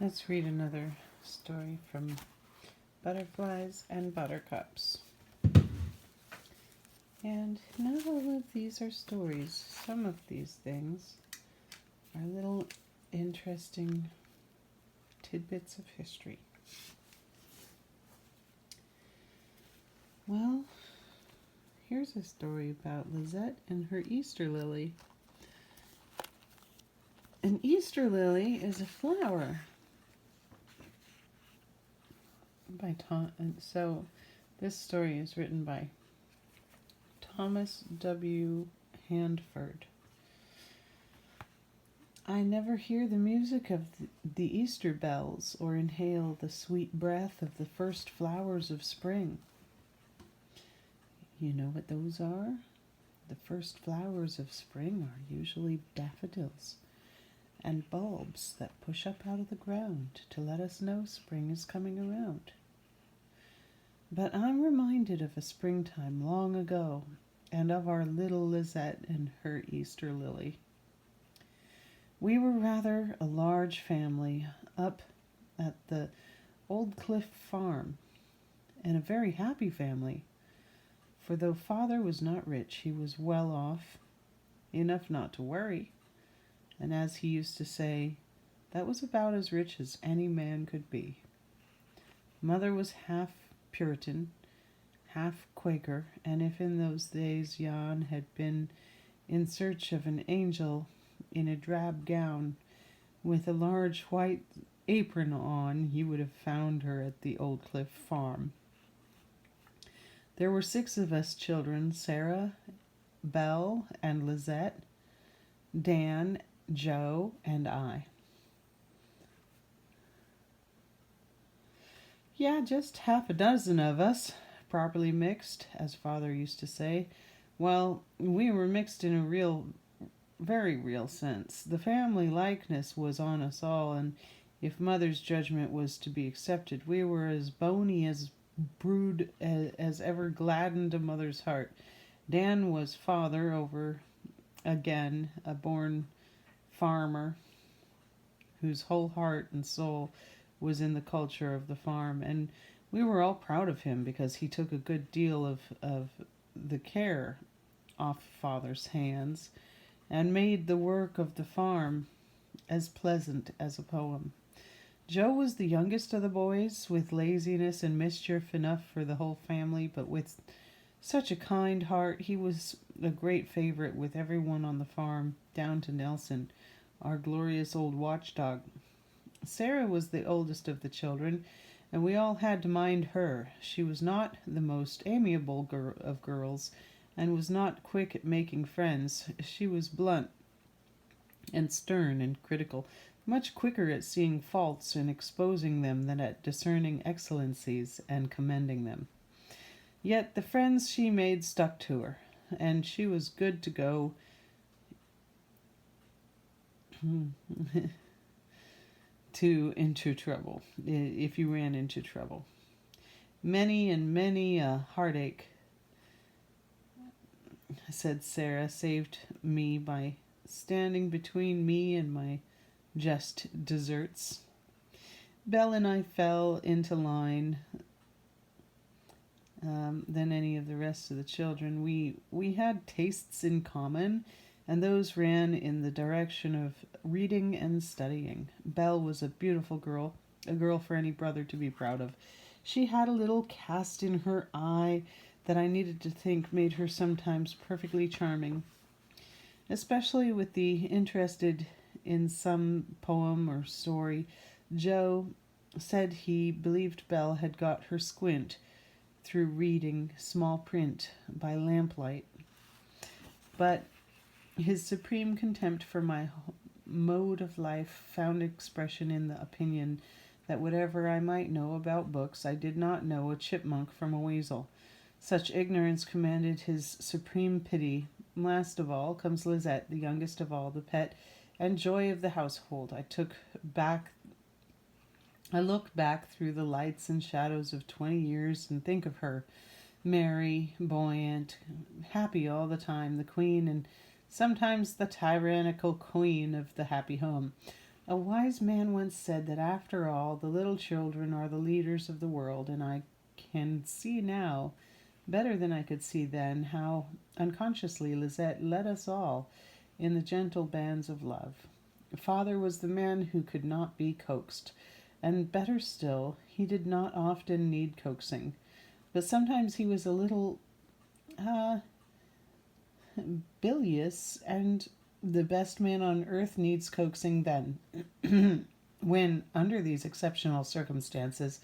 Let's read another story from Butterflies and Buttercups. And not all of these are stories. Some of these things are little interesting tidbits of history. Well, here's a story about Lizette and her Easter lily. An Easter lily is a flower by Tom. And so this story is written by Thomas W. Handford. I never hear the music of the Easter bells or inhale the sweet breath of the first flowers of spring. You know what those are? The first flowers of spring are usually daffodils and bulbs that push up out of the ground to let us know spring is coming around. But I'm reminded of a springtime long ago and of our little Lizette and her Easter lily. We were rather a large family up at the Old Cliff Farm, and a very happy family, for though father was not rich, he was well off, enough not to worry, and as he used to say, that was about as rich as any man could be. Mother was half Puritan, half Quaker, and if in those days Jan had been in search of an angel in a drab gown with a large white apron on, he would have found her at the Old Cliff Farm. There were 6 of us children: Sarah, Belle, and Lizette, Dan, Joe, and I. Yeah, just half a dozen of us, properly mixed, as father used to say. Well, we were mixed in a very real sense. The family likeness was on us all, and if mother's judgment was to be accepted, we were as bony as brood as ever gladdened a mother's heart. Dan was father over again, a born farmer whose whole heart and soul was in the culture of the farm, and we were all proud of him because he took a good deal of the care off father's hands and made the work of the farm as pleasant as a poem. Joe was the youngest of the boys, with laziness and mischief enough for the whole family, but with such a kind heart he was a great favorite with everyone on the farm, down to Nelson, our glorious old watchdog. Sarah was the oldest of the children, and we all had to mind her. She was not the most amiable of girls, and was not quick at making friends. She was blunt and stern and critical, much quicker at seeing faults and exposing them than at discerning excellencies and commending them. Yet the friends she made stuck to her, and she was good to go into trouble, if you ran into trouble. Many and many a heartache, said Sarah, saved me by standing between me and my just deserts. Belle and I fell into line than any of the rest of the children. We had tastes in common, and those ran in the direction of reading and studying. Belle was a beautiful girl, a girl for any brother to be proud of. She had a little cast in her eye that I needed to think made her sometimes perfectly charming, especially with the interested in some poem or story. Joe said he believed Belle had got her squint through reading small print by lamplight, but his supreme contempt for my mode of life found expression in the opinion that whatever I might know about books, I did not know a chipmunk from a weasel. Such ignorance commanded his supreme pity. Last of all comes Lizette, the youngest of all, the pet and joy of the household. I look back through the lights and shadows of 20 years and think of her, merry, buoyant, happy all the time, the queen and sometimes the tyrannical queen of the happy home. A wise man once said that after all, the little children are the leaders of the world, and I can see now, better than I could see then, how unconsciously Lizette led us all in the gentle bands of love. Father was the man who could not be coaxed, and better still, he did not often need coaxing, but sometimes he was a little uh, bilious, and the best man on earth needs coaxing then. When, under these exceptional circumstances,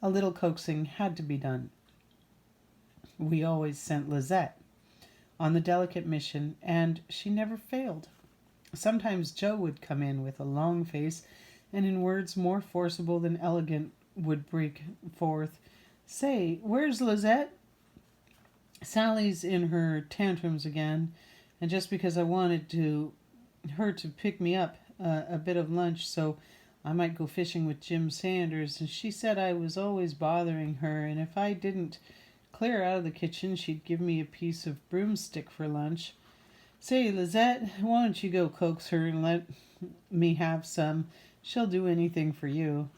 a little coaxing had to be done. We always sent Lizette on the delicate mission, and she never failed. Sometimes Joe would come in with a long face, and in words more forcible than elegant would break forth, "Say, where's Lizette? Sally's in her tantrums again, and just because I wanted her to pick me up a bit of lunch so I might go fishing with Jim Sanders, and she said I was always bothering her, and if I didn't clear out of the kitchen she'd give me a piece of broomstick for lunch. Say, Lizette, why don't you go coax her and let me have some? She'll do anything for you."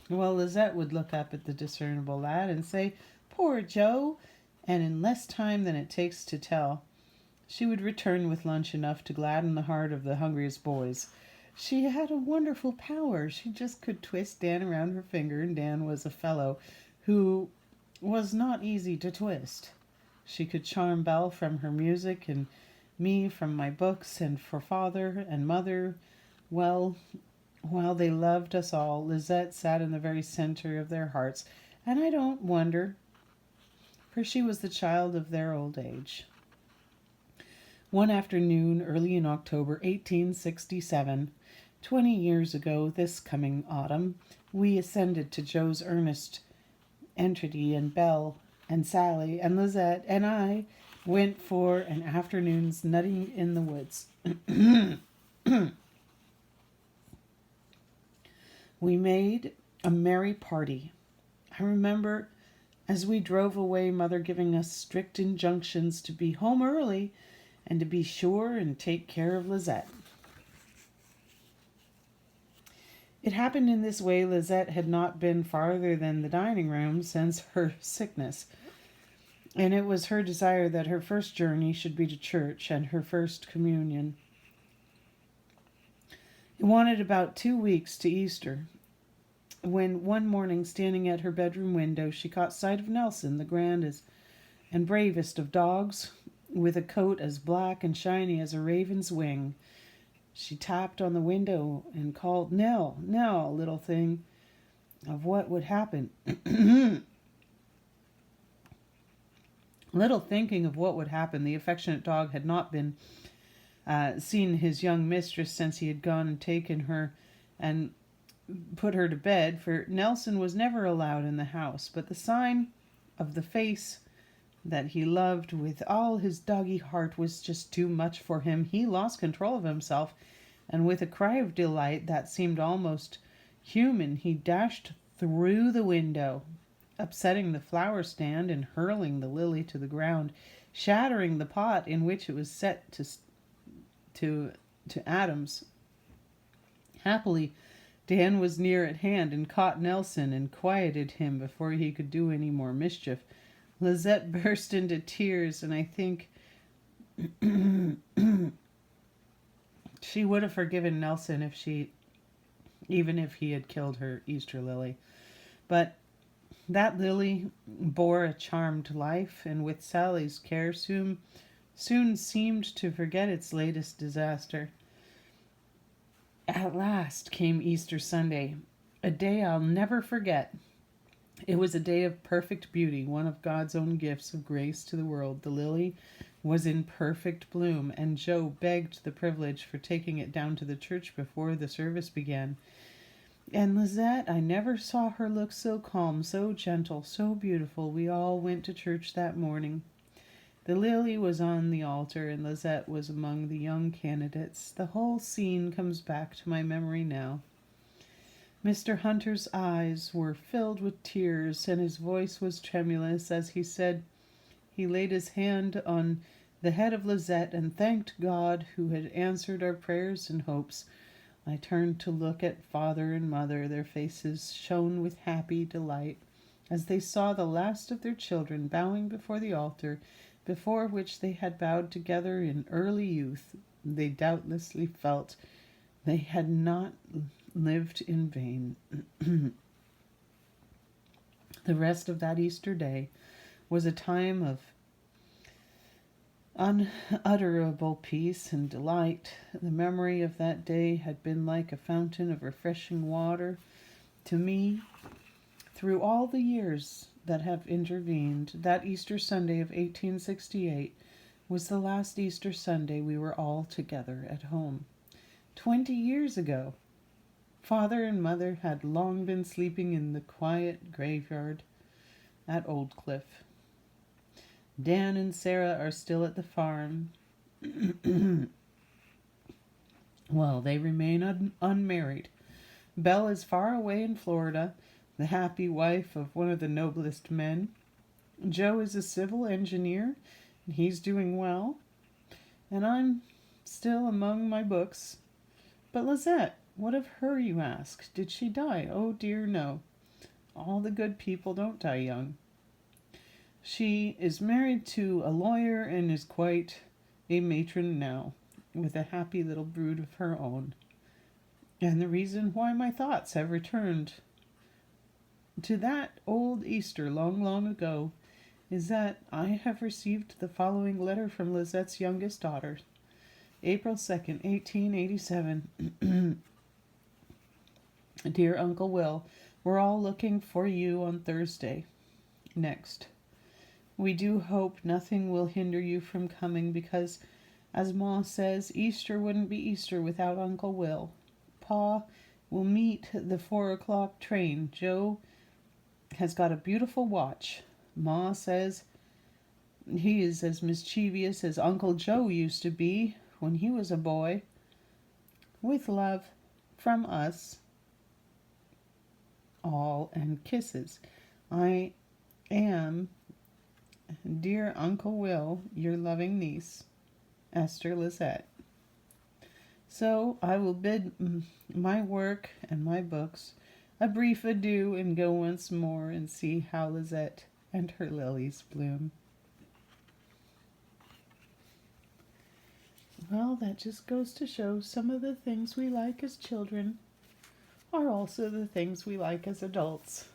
Well, Lizette would look up at the discernible lad and say, "Poor Joe," and in less time than it takes to tell, she would return with lunch enough to gladden the heart of the hungriest boys. She had a wonderful power. She just could twist Dan around her finger, and Dan was a fellow who was not easy to twist. She could charm Belle from her music, and me from my books, and for father and mother, well, while they loved us all, Lizette sat in the very center of their hearts, and I don't wonder, for she was the child of their old age. One afternoon, early in October 1867, 20 years ago this coming autumn, we ascended to Joe's earnest entreaty, and Belle and Sally and Lizette and I went for an afternoon's nutting in the woods. We made a merry party. I remember as we drove away, Mother giving us strict injunctions to be home early and to be sure and take care of Lizette. It happened in this way. Lizette had not been farther than the dining room since her sickness, and it was her desire that her first journey should be to church and her first communion. It wanted about 2 weeks to Easter, when one morning, standing at her bedroom window, she caught sight of Nelson, the grandest and bravest of dogs, with a coat as black and shiny as a raven's wing. She tapped on the window and called, "Nell, Nell," little thing of what would happen. Little thinking of what would happen, the affectionate dog had not been seen his young mistress since he had gone and taken her and put her to bed, for Nelson was never allowed in the house. But the sign of the face that he loved with all his doggy heart was just too much for him. He lost control of himself, and with a cry of delight that seemed almost human, he dashed through the window, upsetting the flower stand and hurling the lily to the ground, shattering the pot in which it was set to atoms. Happily, Dan was near at hand and caught Nelson and quieted him before he could do any more mischief. Lizette burst into tears, and I think she would have forgiven Nelson even if he had killed her Easter lily. But that lily bore a charmed life, and with Sally's care soon seemed to forget its latest disaster. At last came Easter Sunday, a day I'll never forget. It was a day of perfect beauty, one of God's own gifts of grace to the world. The lily was in perfect bloom, and Joe begged the privilege for taking it down to the church before the service began. And Lizette, I never saw her look so calm, so gentle, so beautiful. We all went to church that morning. The lily was on the altar, and Lizette was among the young candidates. The whole scene comes back to my memory now. Mr. Hunter's eyes were filled with tears, and his voice was tremulous as he laid his hand on the head of Lizette, and thanked God who had answered our prayers and hopes. I turned to look at father and mother. Their faces shone with happy delight as they saw the last of their children bowing before the altar before which they had bowed together in early youth. They doubtlessly felt they had not lived in vain. The rest of that Easter day was a time of unutterable peace and delight. The memory of that day had been like a fountain of refreshing water to me through all the years that have intervened. That Easter Sunday of 1868 was the last Easter Sunday we were all together at home. 20 years ago, Father and Mother had long been sleeping in the quiet graveyard at Old Cliff. Dan and Sarah are still at the farm. Well, they remain unmarried. Belle is far away in Florida, the happy wife of one of the noblest men. Joe is a civil engineer, and he's doing well. And I'm still among my books. But Lizette, what of her, you ask? Did she die? Oh dear, no. All the good people don't die young. She is married to a lawyer and is quite a matron now, with a happy little brood of her own. And the reason why my thoughts have returned to that old Easter long, long ago is that I have received the following letter from Lizette's youngest daughter. April 2nd, 1887. Dear Uncle Will, we're all looking for you on Thursday. Next. We do hope nothing will hinder you from coming because, as Ma says, Easter wouldn't be Easter without Uncle Will. Pa will meet the 4 o'clock train. Joe has got a beautiful watch. Ma says he is as mischievous as Uncle Joe used to be when he was a boy. With love, from us all, and kisses. I am, dear Uncle Will, your loving niece, Esther Lizette. So I will bid my work and my books a brief adieu and go once more and see how Lizette and her lilies bloom. Well, that just goes to show some of the things we like as children are also the things we like as adults.